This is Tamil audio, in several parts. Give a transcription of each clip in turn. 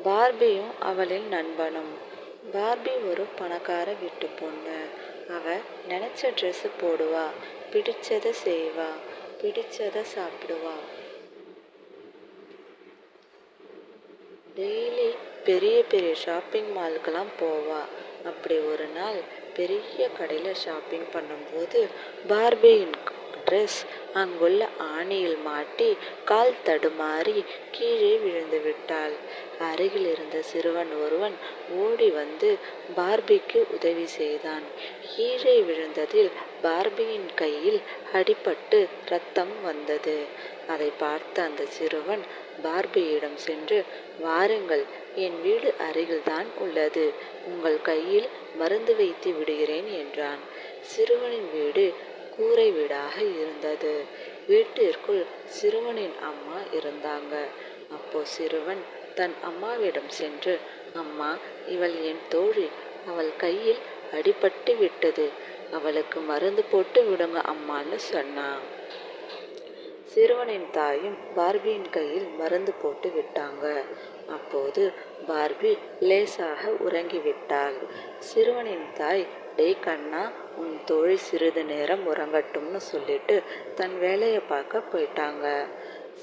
பார்பியும் அவளின் நண்பனும். பார்பி ஒரு பணக்கார வீட்டு பொண்ணு. அவ நினைச்ச ட்ரெஸ் போடுவா, பிடிச்சத செய்வா, பிடிச்சத சாப்பிடுவா. டெய்லி பெரிய பெரிய ஷாப்பிங் மாலுக்கெல்லாம் போவா. அப்படி ஒரு நாள் பெரிய கடையில் ஷாப்பிங் பண்ணும்போது பார்பியின் ட்ரெஸ் அங்குள்ள ஆணியில் மாட்டி கால் தடுமாறி கீழே விழுந்து விட்டாள். அருகில் இருந்த சிறுவன் ஒருவன் ஓடி வந்து பார்பிக்கு உதவி செய்தான். கீழே விழுந்ததில் பார்பியின் கையில் அடிபட்டு ரத்தம் வந்தது. அதை பார்த்த அந்த சிறுவன் பார்பியிடம் சென்று, வாருங்கள், என் வீடு அருகில்தான் உள்ளது, உங்கள் கையில் மருந்து வைத்து விடுகிறேன் என்றான். சிறுவனின் வீடு கூரை வீடாக இருந்தது. வீட்டிற்குள் சிறுவனின் அம்மா இருந்தாங்க. அப்போ சிறுவன் தன் அம்மாவிடம் சென்று, அம்மா, இவள் என் தோழி, அவள் கையில் அடிபட்டு விட்டது, அவளுக்கு மருந்து போட்டு விடுங்க அம்மான்னு சொன்னான். சிறுவனின் தாயும் பார்பியின் கையில் மருந்து போட்டு விட்டாங்க. அப்போது பார்பி லேசாக உறங்கிவிட்டாள். சிறுவனின் தாய், டேய் கண்ணா, உன் தோழி சிறிது நேரம் உறங்கட்டும்னு சொல்லிட்டு தன் வேலையை பார்க்க போயிட்டாங்க.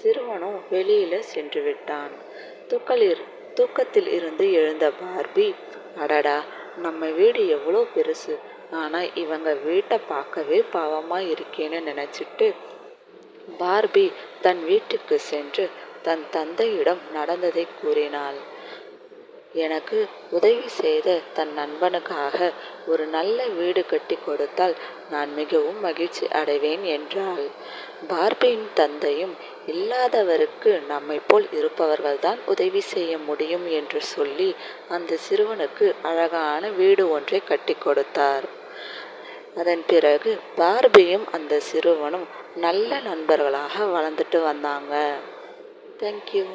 சிறுவனும் வெளியில சென்று விட்டான். தூக்கத்தில் இருந்து எழுந்த பார்பி, அடடா, நம்ம வீடு எவ்வளோ பெருசு, ஆனா இவங்க வீட்டை பார்க்கவே பாவமா இருக்கேன்னு நினைச்சிட்டு பார்பி தன் வீட்டுக்கு சென்று தன் தந்தையிடம் நடந்ததை கூறினாள். எனக்கு உதவி செய்த தன் நண்பனுக்காக ஒரு நல்ல வீடு கட்டி கொடுத்தால் நான் மிகவும் மகிழ்ச்சி அடைவேன் என்றாள். பார்பியின் தந்தையும், இல்லாதவருக்கு நம்மை போல் இருப்பவர்கள்தான் உதவி செய்ய முடியும் என்று சொல்லி அந்த சிறுவனுக்கு அழகான வீடு ஒன்றை கட்டி கொடுத்தார். அதன் பிறகு பார்பியும் அந்த சிறுவனும் நல்ல நண்பர்களாக வளர்ந்துட்டு வந்தாங்க. தேங்க்யூ.